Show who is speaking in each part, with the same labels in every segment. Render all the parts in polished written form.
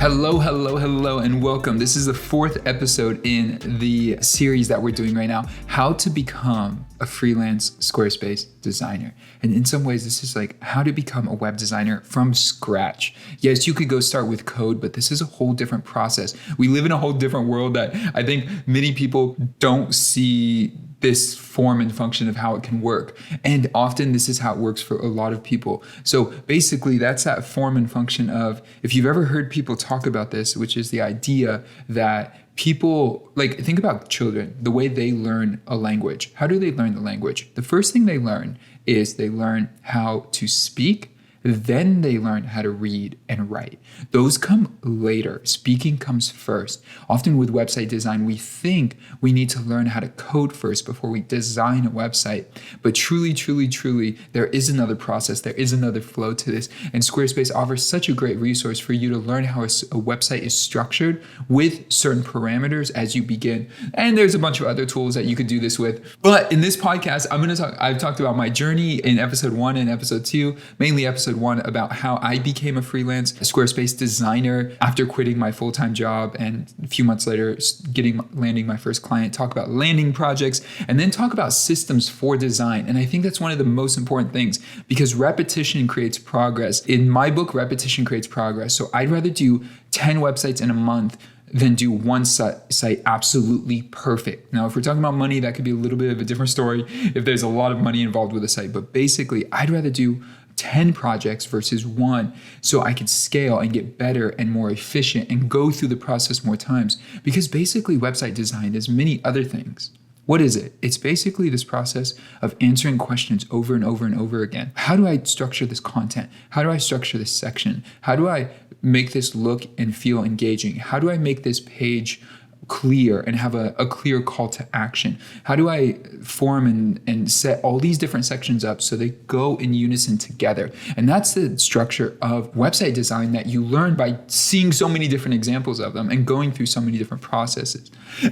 Speaker 1: Hello, and welcome. This is the fourth episode in the series that we're doing right now, how to become a freelance Squarespace designer. And in some ways, this is like how to become a web designer from scratch. Yes, you could go start with code, but this is a whole different process. We live in a whole different world that I think many people don't see this form and function of how it can work. And often this is how it works for a lot of people. So basically that's that form and function of, if you've ever heard people talk about this, which is the idea that people, like, think about children, the way they learn a language. How do they learn the language? The first thing they learn is they learn how to speak. Then they learn how to read and write. Those come later. Speaking comes first. Often with website design, we think we need to learn how to code first before we design a website. But truly, there is another process. There is another flow to this. And Squarespace offers such a great resource for you to learn how a website is structured with certain parameters as you begin. And there's a bunch of other tools that you could do this with. But in this podcast, I've talked about my journey in episode 1 and episode 2, mainly episode 1, about how I became a freelance Squarespace designer after quitting my full-time job, and a few months later landing my first client. Talk about landing projects, and then talk about systems for design. And I think that's one of the most important things, because repetition creates progress. In my book, repetition creates progress. So I'd rather do 10 websites in a month than do one site absolutely perfect. Now, if we're talking about money, that could be a little bit of a different story if there's a lot of money involved with a site. But basically, I'd rather do 10 projects versus one, so I could scale and get better and more efficient and go through the process more times. Because basically website design is many other things. What is it? It's basically this process of answering questions over and over and over again. How do I structure this content? How do I structure this section? How do I make this look and feel engaging? How do I make this page clear and have a clear call to action? How do I form and set all these different sections up so they go in unison together? And that's the structure of website design that you learn by seeing so many different examples of them and going through so many different processes.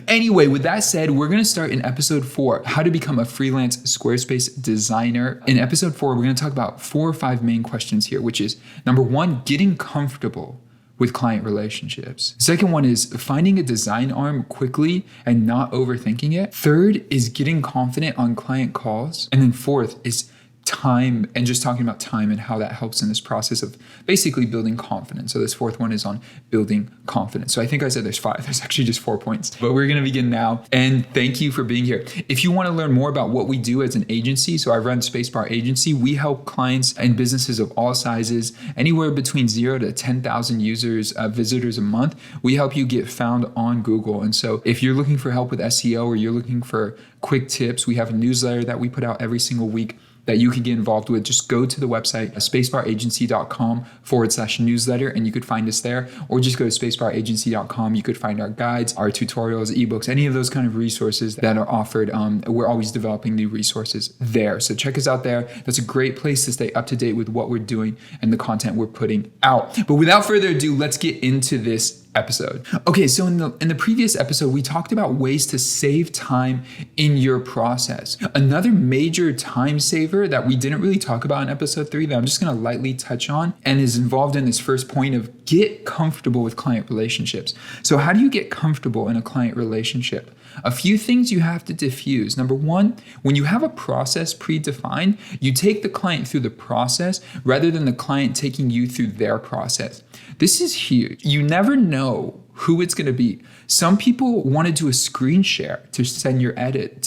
Speaker 1: Anyway, with that said, we're going to start in episode 4, how to become a freelance Squarespace designer. In episode 4, we're going to talk about 4 or 5 main questions here, which is number 1, getting comfortable with client relationships. Second one is finding a design arm quickly and not overthinking it. Third is getting confident on client calls. And then fourth is time, and just talking about time and how that helps in this process of basically building confidence. So this fourth one is on building confidence. So I think I said there's 5. There's actually just 4 points, but we're going to begin now. And thank you for being here. If you want to learn more about what we do as an agency, so I run Spacebar Agency. We help clients and businesses of all sizes, anywhere between 0 to 10,000 users, visitors a month. We help you get found on Google. And so if you're looking for help with SEO, or you're looking for quick tips, we have a newsletter that we put out every single week that you can get involved with. Just go to the website, spacebaragency.com/newsletter, and you could find us there. Or just go to spacebaragency.com. You could find our guides, our tutorials, ebooks, any of those kind of resources that are offered. We're always developing new resources there. So check us out there. That's a great place to stay up to date with what we're doing and the content we're putting out. But without further ado, let's get into this episode. Okay, so in the previous episode, we talked about ways to save time in your process. Another major time saver that we didn't really talk about in episode 3 that I'm just going to lightly touch on and is involved in this first point of get comfortable with client relationships. So how do you get comfortable in a client relationship? A few things you have to diffuse. Number 1, when you have a process predefined, you take the client through the process rather than the client taking you through their process. This is huge. You never know who it's going to be. Some people want to do a screen share to send your edit,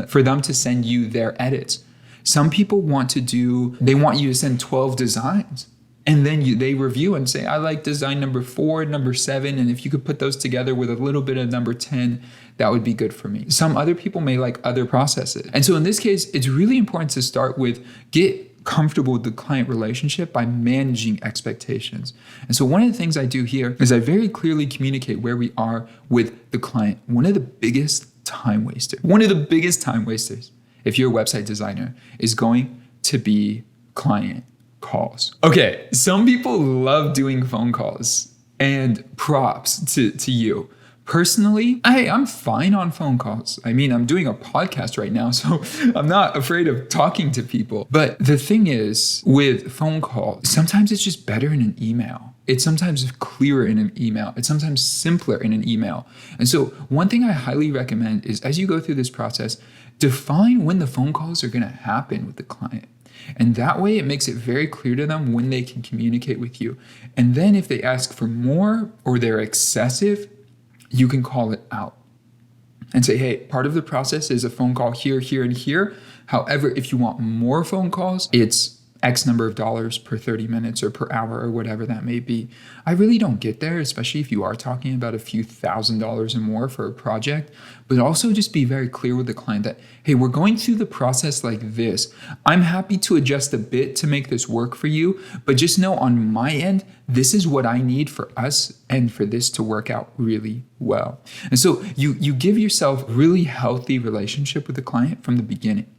Speaker 1: for them to send you their edits. Some people want you to send 12 designs. And then they review and say, I like design number 4, number 7, and if you could put those together with a little bit of number 10, that would be good for me. Some other people may like other processes. And so in this case, it's really important to start with get comfortable with the client relationship by managing expectations. And so one of the things I do here is I very clearly communicate where we are with the client. One of the biggest time wasters, if you're a website designer, is going to be client calls. Okay, some people love doing phone calls, and props to you. Personally, I'm fine on phone calls. I mean, I'm doing a podcast right now, so I'm not afraid of talking to people. But the thing is, with phone calls, sometimes it's just better in an email. It's sometimes clearer in an email. It's sometimes simpler in an email. And so one thing I highly recommend is, as you go through this process, define when the phone calls are going to happen with the client. And that way it makes it very clear to them when they can communicate with you. And then if they ask for more or they're excessive, you can call it out and say, hey, part of the process is a phone call here, here, and here. However, if you want more phone calls, it's X number of dollars per 30 minutes or per hour or whatever that may be. I really don't get there, especially if you are talking about a few $1,000s or more for a project, but also just be very clear with the client that, hey, we're going through the process like this. I'm happy to adjust a bit to make this work for you, but just know on my end, this is what I need for us and for this to work out really well. And so you give yourself really healthy relationship with the client from the beginning.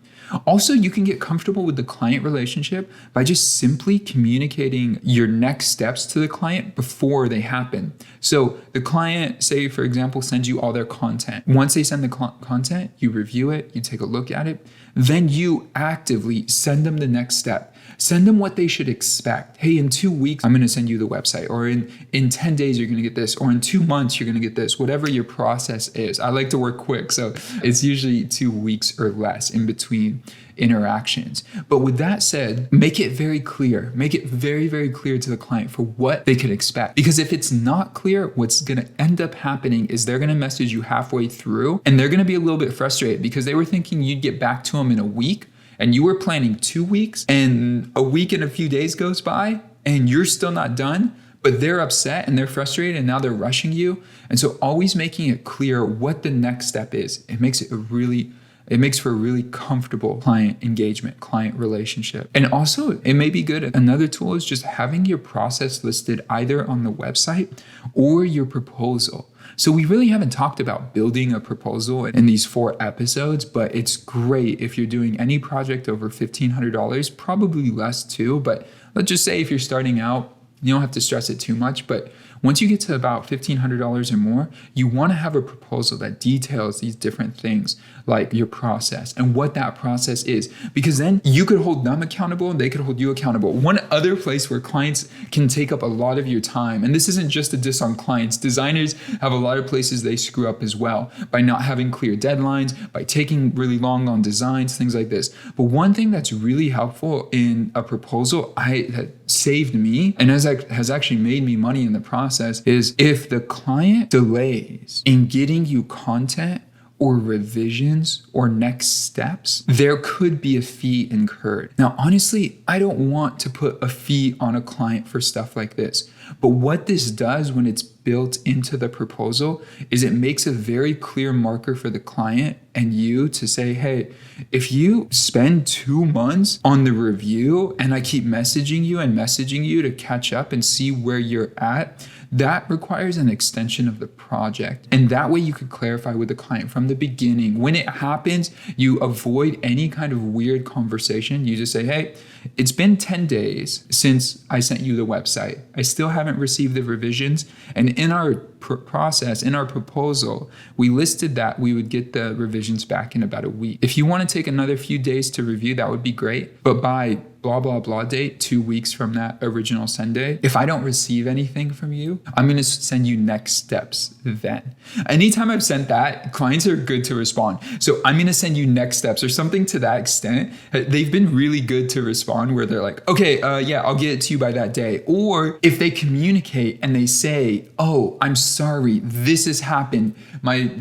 Speaker 1: Also, you can get comfortable with the client relationship by just simply communicating your next steps to the client before they happen. So the client, say, for example, sends you all their content. Once they send the content, you review it, you take a look at it, then you actively send them the next step. Send them what they should expect. Hey, in 2 weeks, I'm going to send you the website, or in 10 days, you're going to get this, or in 2 months, you're going to get this, whatever your process is. I like to work quick, so it's usually 2 weeks or less in between interactions. But with that said, make it very clear. Make it very, very clear to the client for what they could expect. Because if it's not clear, what's going to end up happening is they're going to message you halfway through, and they're going to be a little bit frustrated because they were thinking you'd get back to them in a week, and you were planning 2 weeks, and a week and a few days goes by and you're still not done, but they're upset and they're frustrated and now they're rushing you. And so always making it clear what the next step is, it makes for a really comfortable client engagement, client relationship. And also it may be good. Another tool is just having your process listed either on the website or your proposal. So we really haven't talked about building a proposal in these 4 episodes, but it's great if you're doing any project over $1,500, probably less too. But let's just say if you're starting out, you don't have to stress it too much. But once you get to about $1,500 or more, you want to have a proposal that details these different things like your process and what that process is, because then you could hold them accountable and they could hold you accountable. One other place where clients can take up a lot of your time, and this isn't just a diss on clients, designers have a lot of places they screw up as well by not having clear deadlines, by taking really long on designs, things like this. But one thing that's really helpful in a proposal that saved me and has actually made me money in the process is if the client delays in getting you content or revisions or next steps, there could be a fee incurred. Now, honestly, I don't want to put a fee on a client for stuff like this. But what this does when it's built into the proposal is it makes a very clear marker for the client and you to say, hey, if you spend 2 months on the review and I keep messaging you to catch up and see where you're at, that requires an extension of the project. And that way you could clarify with the client from the beginning. When it happens, you avoid any kind of weird conversation. You just say, hey, it's been 10 days since I sent you the website. I still haven't received the revisions. And in our process, in our proposal, we listed that we would get the revisions back in about a week. If you want to take another few days to review, that would be great. But by blah, blah, blah date, 2 weeks from that original send day, if I don't receive anything from you, I'm going to send you next steps then. Anytime I've sent that, clients are good to respond. So I'm going to send you next steps or something to that extent. They've been really good to respond where they're like, okay, yeah, I'll get it to you by that day. Or if they communicate and they say, oh, I'm sorry, this has happened.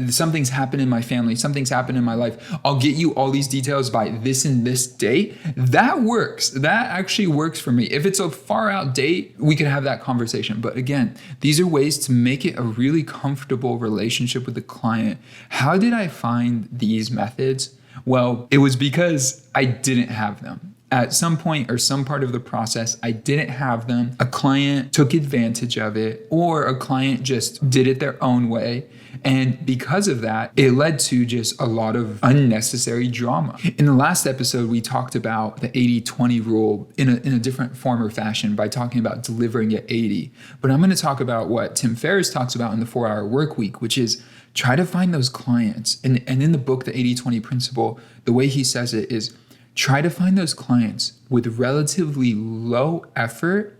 Speaker 1: Something's happened in my family. Something's happened in my life. I'll get you all these details by this and this date. That works. That actually works for me. If it's a far out date, we can have that conversation. But again, these are ways to make it a really comfortable relationship with the client. How did I find these methods? Well, it was because I didn't have them. at some point or some part of the process, I didn't have them, a client took advantage of it, or a client just did it their own way. And because of that, it led to just a lot of unnecessary drama. In the last episode, we talked about the 80-20 rule in a different form or fashion by talking about delivering at 80. But I'm going to talk about what Tim Ferriss talks about in the 4-Hour Work Week, which is try to find those clients. And in the book, the 80-20 principle, the way he says it is try to find those clients with relatively low effort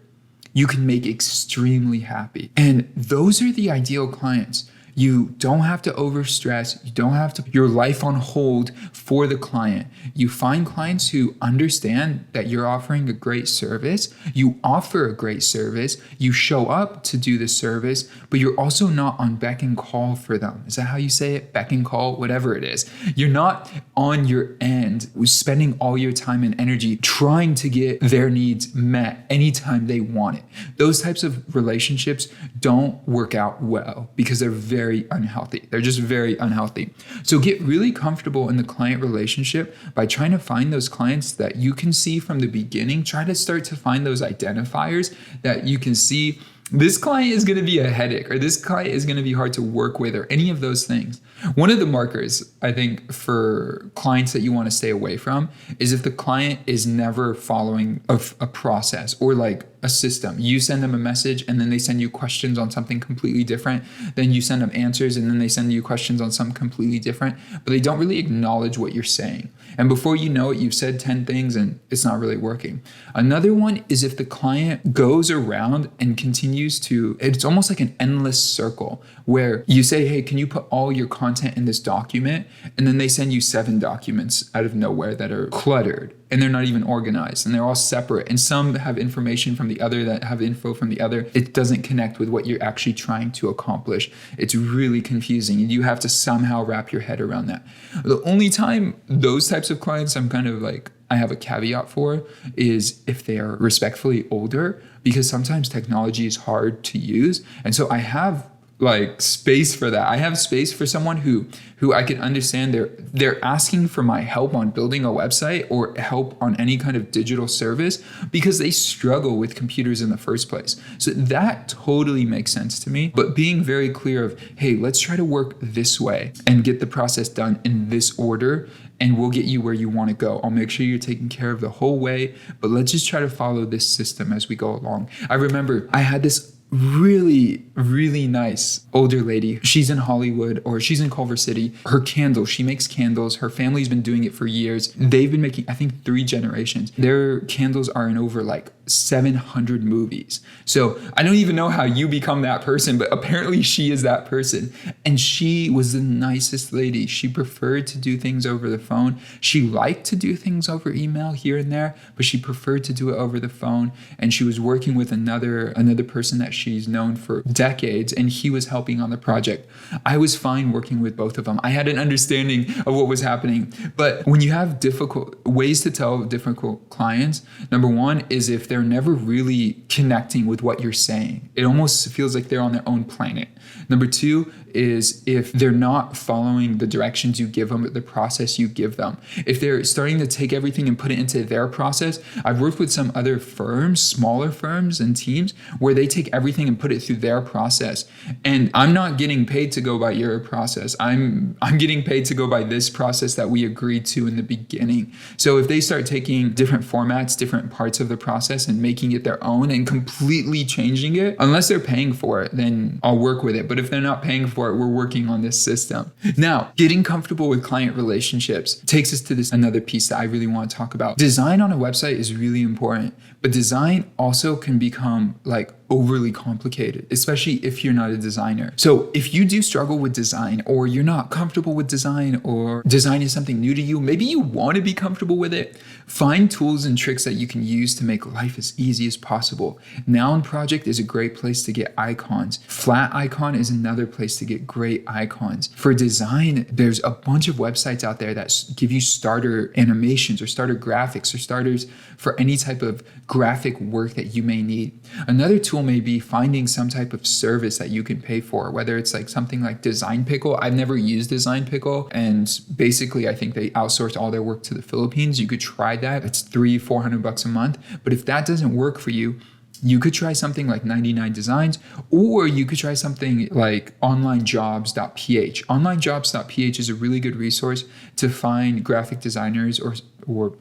Speaker 1: you can make extremely happy. And those are the ideal clients. You don't have to overstress. You don't have to put your life on hold for the client. You find clients who understand that you're offering a great service. You offer a great service. You show up to do the service, but you're also not on beck and call for them. Is that how you say it? Beck and call, whatever it is. You're not on your end spending all your time and energy trying to get their needs met anytime they want it. Those types of relationships don't work out well because they're very unhealthy. They're just very unhealthy. So get really comfortable in the client relationship by trying to find those clients that you can see from the beginning. Try to start to find those identifiers that you can see. This client is going to be a headache, or this client is going to be hard to work with, or any of those things. One of the markers, I think, for clients that you want to stay away from is if the client is never following a process or like a system. You send them a message and then they send you questions on something completely different. Then you send them answers and then they send you questions on something completely different, but they don't really acknowledge what you're saying. And before you know it, you've said 10 things and it's not really working. Another one is if the client goes around and continues to, it's almost like an endless circle where you say, hey, can you put all your content in this document? And then they send you 7 documents out of nowhere that are cluttered and they're not even organized and they're all separate. And some have information from the other that have info from the other. It doesn't connect with what you're actually trying to accomplish. It's really confusing and you have to somehow wrap your head around that. The only time those types of clients I'm kind of like, I have a caveat for is if they are respectfully older, because sometimes technology is hard to use. And so I have like space for that. I have space for someone who I can understand they're asking for my help on building a website or help on any kind of digital service because they struggle with computers in the first place. So that totally makes sense to me. But being very clear of, hey, let's try to work this way and get the process done in this order, and we'll get you where you want to go. I'll make sure you're taken care of the whole way, but let's just try to follow this system as we go along. I remember I had this really, really nice older lady. She's in Hollywood or she's in Culver City. Her candles, she makes candles. Her family's been doing it for years. They've been making, I think, 3 generations. Their candles are in over like 700 movies. So I don't even know how you become that person, but apparently she is that person. And she was the nicest lady. She preferred to do things over the phone. She liked to do things over email here and there, but she preferred to do it over the phone. And she was working with another person that she's known for decades, and he was helping on the project. I was fine working with both of them. I had an understanding of what was happening. But when you have difficult ways to tell difficult clients, number one is if they're never really connecting with what you're saying. It almost feels like they're on their own planet. Number 2 is if they're not following the directions you give them, the process you give them. If they're starting to take everything and put it into their process. I've worked with some other firms, smaller firms and teams, where they take everything and put it through their process. And I'm not getting paid to go by your process. I'm getting paid to go by this process that we agreed to in the beginning. So if they start taking different formats, different parts of the process and making it their own and completely changing it, unless they're paying for it, then I'll work with it. But if they're not paying for it, we're working on this system. Now, getting comfortable with client relationships takes us to this another piece that I really want to talk about. Design on a website is really important, but design also can become like overly complicated, especially if you're not a designer. So if you do struggle with design, or you're not comfortable with design, or design is something new to you, maybe you want to be comfortable with it, find tools and tricks that you can use to make life as easy as possible. Noun Project is a great place to get icons. Flat Icon is another place to get great icons. For design, there's a bunch of websites out there that give you starter animations or starter graphics or starters for any type of graphic work that you may need. Another tool may be finding some type of service that you can pay for, whether it's like something like Design Pickle. I've never used Design Pickle, and basically I think they outsource all their work to the Philippines. You could try that. It's $300-400 a month. But if that doesn't work for you, you could try something like 99 Designs, or you could try something like onlinejobs.ph. Onlinejobs.ph is a really good resource to find graphic designers or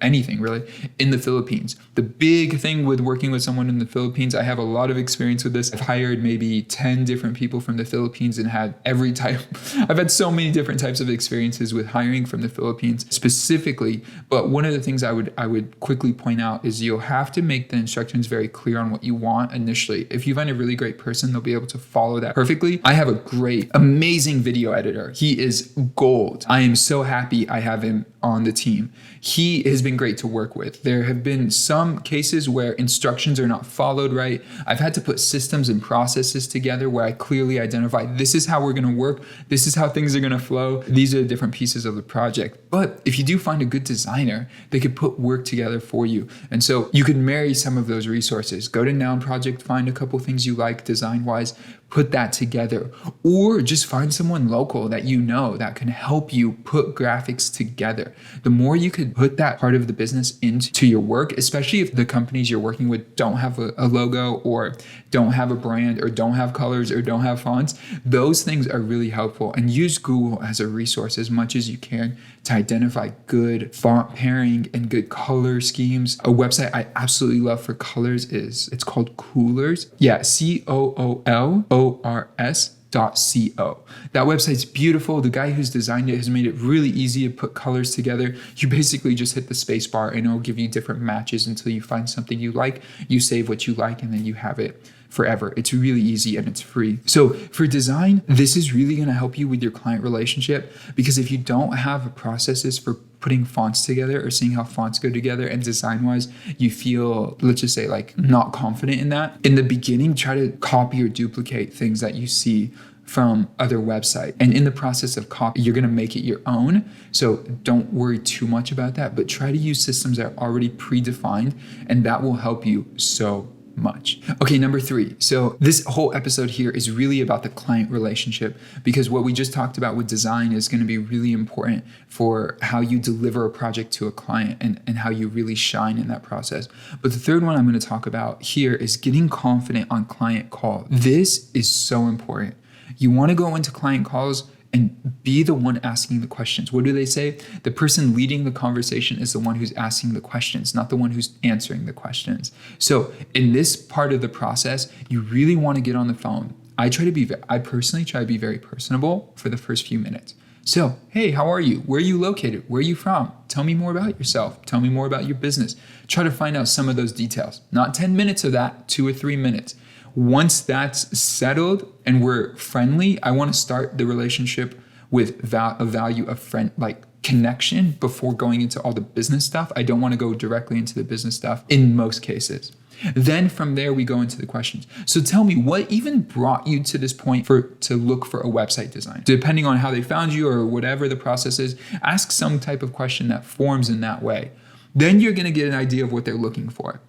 Speaker 1: anything really in the Philippines. The big thing with working with someone in the Philippines, I have a lot of experience with this. I've hired maybe 10 different people from the Philippines and had every type. I've had so many different types of experiences with hiring from the Philippines specifically. But one of the things I would quickly point out is you'll have to make the instructions very clear on what you want initially. If you find a really great person, they'll be able to follow that perfectly. I have a great, amazing video editor. He is gold. I am so happy I have him on the team. He has been great to work with. There have been some cases where instructions are not followed right. I've had to put systems and processes together where I clearly identify this is how we're going to work. This is how things are going to flow. These are the different pieces of the project. But if you do find a good designer, they could put work together for you. And so you could marry some of those resources. Go to Noun Project, find a couple things you like design-wise, put that together, or just find someone local that you know that can help you put graphics together. The more you could put that part of the business into your work, especially if the companies you're working with don't have a logo or don't have a brand or don't have colors or don't have fonts, those things are really helpful. And use Google as a resource as much as you can to identify good font pairing and good color schemes. A website I absolutely love for colors it's called Coolors. Yeah, COOLORS.co. That website's beautiful. The guy who's designed it has made it really easy to put colors together. You basically just hit the space bar and it'll give you different matches until you find something you like. You save what you like and then you have it forever. It's really easy and it's free. So for design, this is really going to help you with your client relationship, because if you don't have processes for putting fonts together or seeing how fonts go together and design wise, you feel, let's just say, like not confident in that. In the beginning, try to copy or duplicate things that you see from other websites. And in the process of copy, you're going to make it your own. So don't worry too much about that, but try to use systems that are already predefined, and that will help you so much. Okay, number 3. So this whole episode here is really about the client relationship, because what we just talked about with design is going to be really important for how you deliver a project to a client and how you really shine in that process. But the third one I'm going to talk about here is getting confident on client call. This is so important. You want to go into client calls and be the one asking the questions. What do they say? The person leading the conversation is the one who's asking the questions, not the one who's answering the questions. So in this part of the process, you really want to get on the phone. I personally try to be very personable for the first few minutes. So, hey, how are you? Where are you located? Where are you from? Tell me more about yourself. Tell me more about your business. Try to find out some of those details. Not 10 minutes of that, 2 or 3 minutes. Once that's settled and we're friendly, I want to start the relationship with a value of friend, like connection, before going into all the business stuff. I don't want to go directly into the business stuff in most cases. Then from there, we go into the questions. So tell me, what even brought you to this point to look for a website design? Depending on how they found you or whatever the process is, ask some type of question that forms in that way. Then you're going to get an idea of what they're looking for.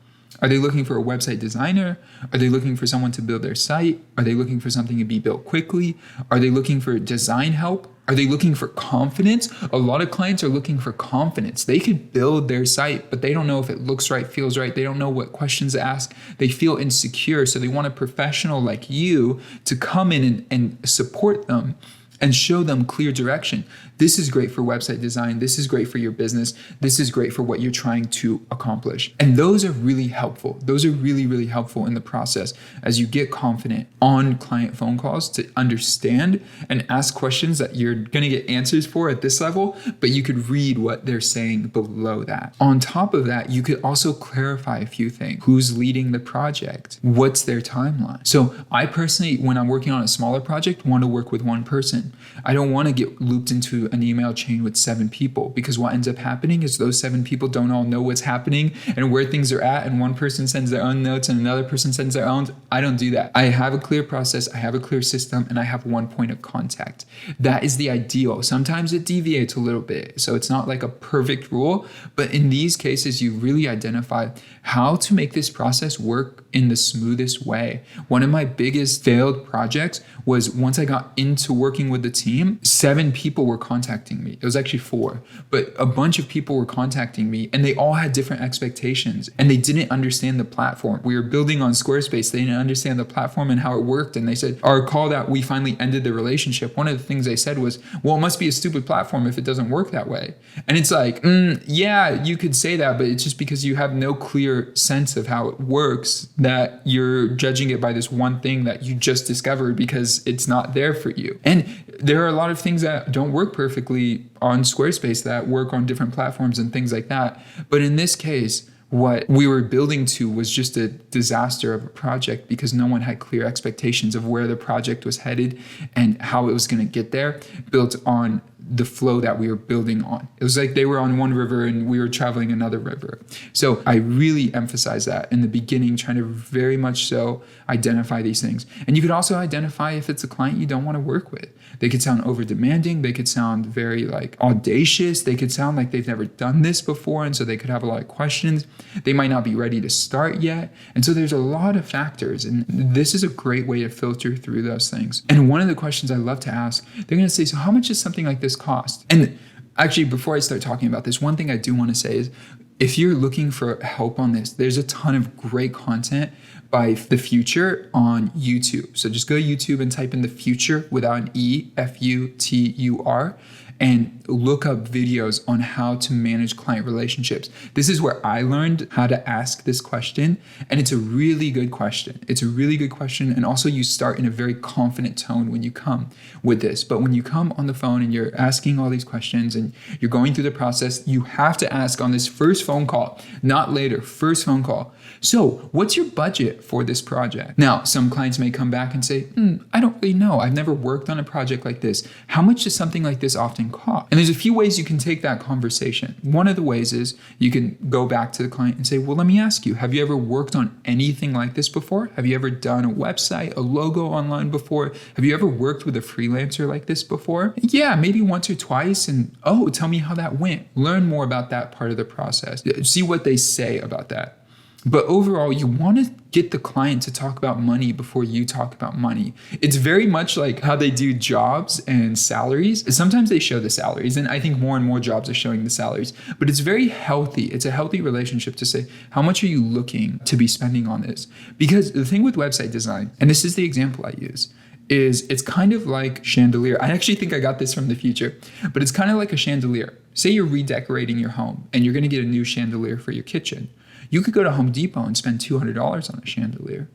Speaker 1: Are they looking for a website designer? Are they looking for someone to build their site? Are they looking for something to be built quickly? Are they looking for design help? Are they looking for confidence? A lot of clients are looking for confidence. They could build their site, but they don't know if it looks right, feels right. They don't know what questions to ask. They feel insecure. So they want a professional like you to come in and support them and show them clear direction. This is great for website design. This is great for your business. This is great for what you're trying to accomplish. And those are really helpful. Those are really, really helpful in the process as you get confident on client phone calls to understand and ask questions that you're going to get answers for at this level, but you could read what they're saying below that. On top of that, you could also clarify a few things. Who's leading the project? What's their timeline? So I personally, when I'm working on a smaller project, want to work with one person. person. I don't want to get looped into an email chain with 7 people, because what ends up happening is those 7 people don't all know what's happening and where things are at, and one person sends their own notes and another person sends their own. I don't do that. I have a clear process, I have a clear system, and I have one point of contact. That is the ideal. Sometimes it deviates a little bit, so it's not like a perfect rule, but in these cases, you really identify how to make this process work in the smoothest way. One of my biggest failed projects was once I got into working with the team, 7 people were contacting me. It was actually 4, but a bunch of people were contacting me, and they all had different expectations, and they didn't understand the platform. We were building on Squarespace. They didn't understand the platform and how it worked. And they said, our call that we finally ended the relationship, one of the things they said was, well, it must be a stupid platform if it doesn't work that way. And it's like, yeah, you could say that, but it's just because you have no clear sense of how it works that you're judging it by this one thing that you just discovered because it's not there for you. And there are a lot of things that don't work perfectly on Squarespace that work on different platforms and things like that. But in this case, what we were building to was just a disaster of a project because no one had clear expectations of where the project was headed and how it was going to get there, built on the flow that we were building on. It was like they were on one river and we were traveling another river. So I really emphasize that in the beginning, trying to very much so identify these things. And you could also identify if it's a client you don't want to work with. They could sound over demanding. They could sound very like audacious. They could sound like they've never done this before. And so they could have a lot of questions. They might not be ready to start yet. And so there's a lot of factors. And this is a great way to filter through those things. And one of the questions I love to ask, they're going to say, so how much does something like this cost? And actually, before I start talking about this, one thing I do want to say is, if you're looking for help on this, there's a ton of great content by The Future on YouTube. So just go to YouTube and type in The Future without an E, Futur, and look up videos on how to manage client relationships. This is where I learned how to ask this question, and it's a really good question. It's a really good question, and also you start in a very confident tone when you come with this. But when you come on the phone and you're asking all these questions and you're going through the process, you have to ask on this first phone call, not later, first phone call. So what's your budget for this project? Now, some clients may come back and say, I don't really know. I've never worked on a project like this. How much does something like this often cost? And there's a few ways you can take that conversation. One of the ways is you can go back to the client and say, well, let me ask you, have you ever worked on anything like this before? Have you ever done a website, a logo online before? Have you ever worked with a freelancer like this before? Yeah, maybe once or twice. And tell me how that went. Learn more about that part of the process. See what they say about that. But overall, you want to get the client to talk about money before you talk about money. It's very much like how they do jobs and salaries. Sometimes they show the salaries, and I think more and more jobs are showing the salaries. But it's very healthy. It's a healthy relationship to say, how much are you looking to be spending on this? Because the thing with website design, and this is the example I use, is it's kind of like chandelier. I actually think I got this from The Future, but it's kind of like a chandelier. Say you're redecorating your home and you're going to get a new chandelier for your kitchen. You could go to Home Depot and spend $200 on a chandelier.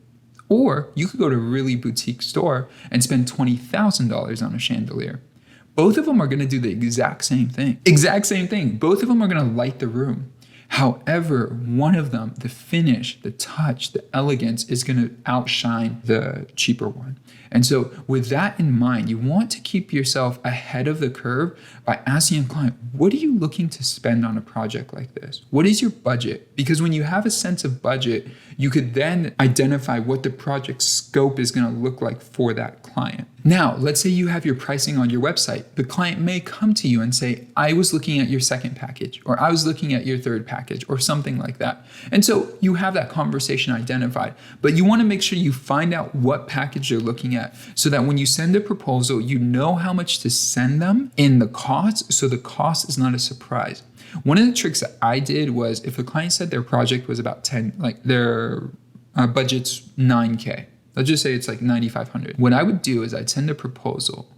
Speaker 1: Or you could go to a really boutique store and spend $20,000 on a chandelier. Both of them are going to do the exact same thing. Exact same thing. Both of them are going to light the room. However, one of them, the finish, the touch, the elegance is going to outshine the cheaper one. And so with that in mind, you want to keep yourself ahead of the curve by asking a client, what are you looking to spend on a project like this? What is your budget? Because when you have a sense of budget, you could then identify what the project scope is going to look like for that client. Now, let's say you have your pricing on your website. The client may come to you and say, I was looking at your second package, or I was looking at your third package, or something like that. And so you have that conversation identified, but you want to make sure you find out what package you're looking at so that when you send a proposal, you know how much to send them in the cost, so the cost is not a surprise. One of the tricks that I did was if a client said their project was about 10, like their budget's 9K. Let's just say it's like 9,500. What I would do is I'd send a proposal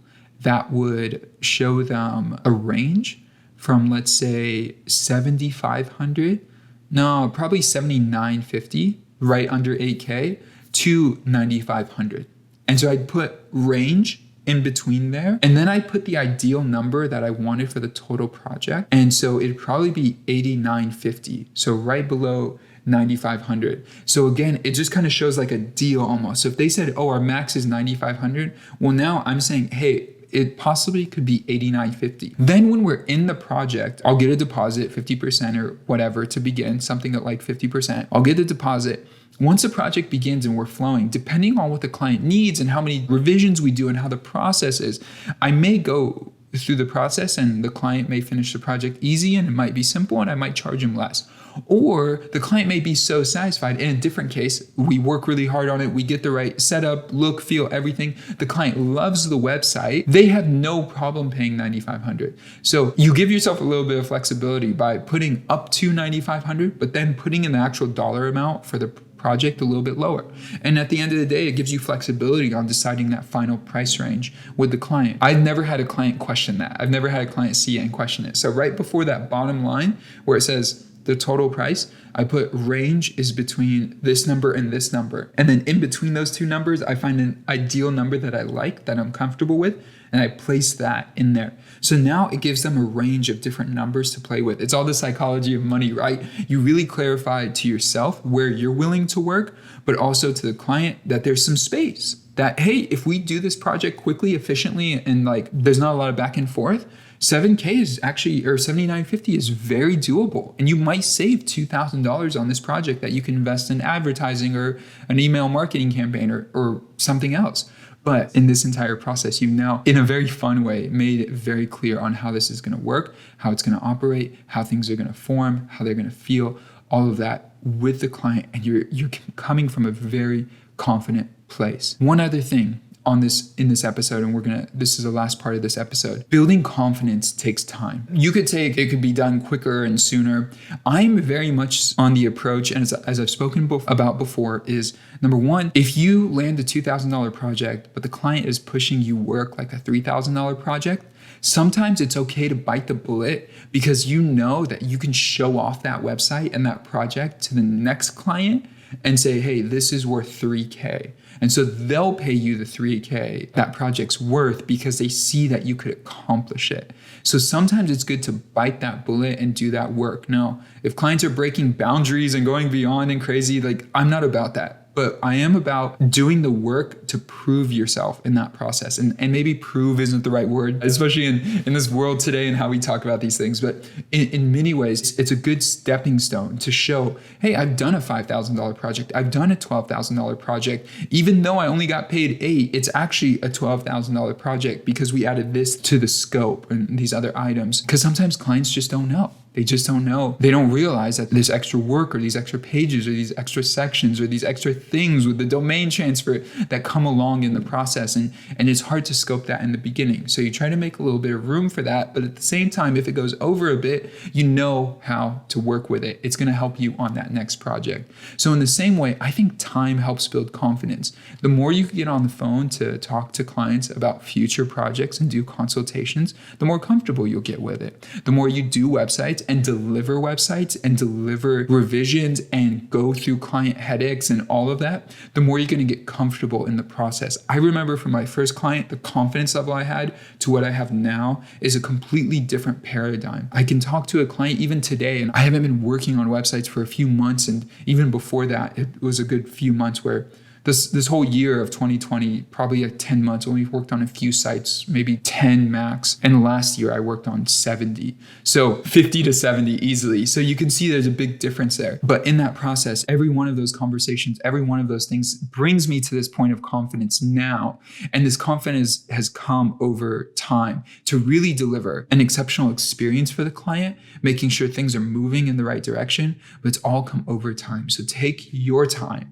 Speaker 1: that would show them a range from, let's say, 7,500, no, probably 7,950, right under 8K, to 9,500. And so I'd put range in between there. And then I put the ideal number that I wanted for the total project. And so it'd probably be 8,950. So right below 9,500. So again, it just kind of shows like a deal almost. So if they said, our max is 9,500, well, now I'm saying, hey, It possibly could be $89.50. Then when we're in the project, I'll get a deposit, 50% or whatever to begin, something at like 50%. I'll get a deposit. Once the project begins and we're flowing, depending on what the client needs and how many revisions we do and how the process is, I may go through the process and the client may finish the project easy and it might be simple and I might charge him less. Or the client may be so satisfied. In a different case, we work really hard on it. We get the right setup, look, feel, everything. The client loves the website. They have no problem paying $9,500. So you give yourself a little bit of flexibility by putting up to $9,500, but then putting in the actual dollar amount for the project a little bit lower. And at the end of the day, it gives you flexibility on deciding that final price range with the client. I've never had a client question that. I've never had a client see it and question it. So right before that bottom line where it says the total price, I put range is between this number and this number. And then in between those two numbers, I find an ideal number that I like, that I'm comfortable with, and I place that in there. So now it gives them a range of different numbers to play with. It's all the psychology of money, right? You really clarify to yourself where you're willing to work, but also to the client that there's some space. That, hey, if we do this project quickly, efficiently, and like there's not a lot of back and forth, $7K is actually, or $79.50 is very doable. And you might save $2,000 on this project that you can invest in advertising or an email marketing campaign or something else. But in this entire process, you've now, in a very fun way, made it very clear on how this is going to work, how it's going to operate, how things are going to form, how they're going to feel, all of that with the client. And you're coming from a very confident place. One other thing in this episode, and this is the last part of this episode. Building confidence takes time. You could say it could be done quicker and sooner. I'm very much on the approach, and as I've spoken about before, is number one, if you land a $2,000 project, but the client is pushing you work like a $3,000 project, sometimes it's okay to bite the bullet because you know that you can show off that website and that project to the next client and say, hey, this is worth $3K. And so they'll pay you the $3K that project's worth because they see that you could accomplish it. So sometimes it's good to bite that bullet and do that work. Now, if clients are breaking boundaries and going beyond and crazy, like I'm not about that. But I am about doing the work to prove yourself in that process. And maybe prove isn't the right word, especially in this world today and how we talk about these things. But in many ways, it's a good stepping stone to show, hey, I've done a $5,000 project. I've done a $12,000 project. Even though I only got paid $8,000, it's actually a $12,000 project because we added this to the scope and these other items. Because sometimes clients just don't know. They just don't know. They don't realize that this extra work or these extra pages or these extra sections or these extra things with the domain transfer that come along in the process. And it's hard to scope that in the beginning. So you try to make a little bit of room for that. But at the same time, if it goes over a bit, you know how to work with it. It's going to help you on that next project. So in the same way, I think time helps build confidence. The more you get on the phone to talk to clients about future projects and do consultations, the more comfortable you'll get with it. The more you do websites and deliver websites and deliver revisions and go through client headaches and all of that, the more you're going to get comfortable in the process. I remember from my first client, the confidence level I had to what I have now is a completely different paradigm. I can talk to a client even today, and I haven't been working on websites for a few months. And even before that, it was a good few months where this whole year of 2020, probably like 10 months, only worked on a few sites, maybe 10 max. And last year I worked on 70. So 50 to 70 easily. So you can see there's a big difference there. But in that process, every one of those conversations, every one of those things brings me to this point of confidence now. And this confidence has come over time to really deliver an exceptional experience for the client, making sure things are moving in the right direction, but it's all come over time. So take your time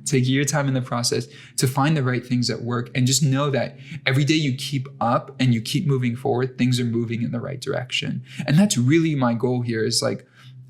Speaker 1: in the process to find the right things that work, and just know that every day you keep up and you keep moving forward, things are moving in the right direction. And that's really my goal here is like,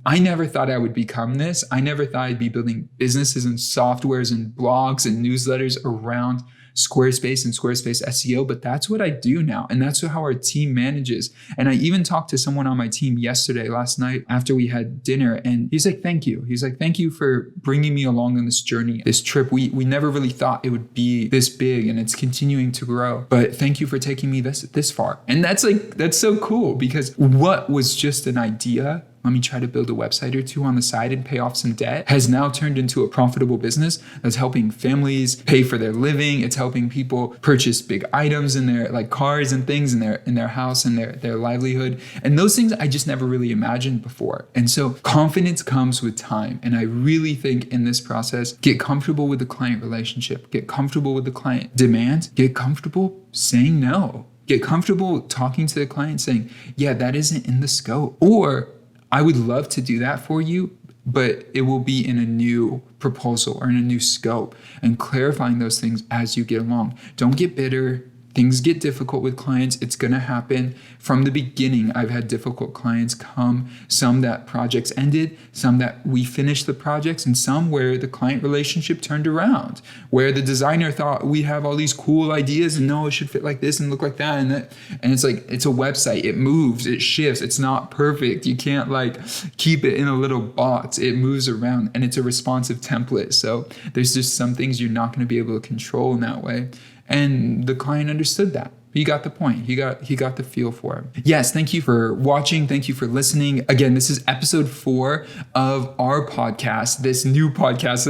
Speaker 1: I never thought I would become this. I never thought I'd be building businesses and softwares and blogs and newsletters around Squarespace and Squarespace SEO, but that's what I do now. And that's how our team manages. And I even talked to someone on my team last night after we had dinner, and he's like, thank you. He's like, thank you for bringing me along on this journey, this trip. We never really thought it would be this big, and it's continuing to grow, but thank you for taking me this far. And that's so cool, because what was just an idea let me try to build a website or two on the side and pay off some debt, has now turned into a profitable business that's helping families pay for their living. It's helping people purchase big items in their like cars and things in their house and their livelihood. And those things I just never really imagined before. And so confidence comes with time. And I really think in this process, get comfortable with the client relationship, get comfortable with the client demand, get comfortable saying no. Get comfortable talking to the client saying, yeah, that isn't in the scope. Or I would love to do that for you, but it will be in a new proposal or in a new scope, and clarifying those things as you get along. Don't get bitter. Things get difficult with clients. It's going to happen. From the beginning, I've had difficult clients come, some that projects ended, some that we finished the projects, and some where the client relationship turned around, where the designer thought we have all these cool ideas and no, it should fit like this and look like that. And it's like, it's a website. It moves, it shifts. It's not perfect. You can't like keep it in a little box. It moves around and it's a responsive template. So there's just some things you're not going to be able to control in that way. And the client understood that. He got the point. He got the feel for it. Yes, thank you for watching. Thank you for listening. Again, this is episode 4 of our podcast, this new podcast.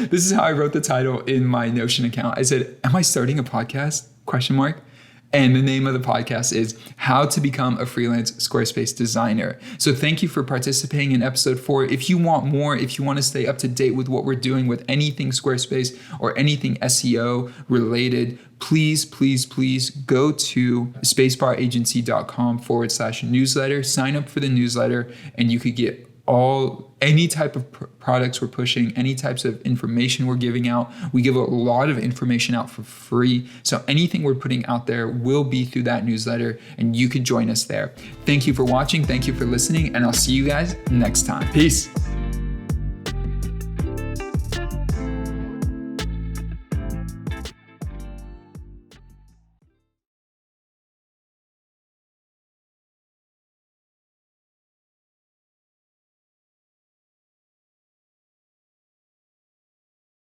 Speaker 1: This is how I wrote the title in my Notion account. I said, am I starting a podcast? ? And the name of the podcast is How to Become a Freelance Squarespace Designer. So thank you for participating in episode 4. If you want more, if you want to stay up to date with what we're doing with anything Squarespace or anything SEO related, please go to spacebaragency.com/newsletter, sign up for the newsletter, and you could get any type of products we're pushing, any types of information we're giving out. We give a lot of information out for free. So anything we're putting out there will be through that newsletter, and you can join us there. Thank you for watching. Thank you for listening, and I'll see you guys next time. Peace.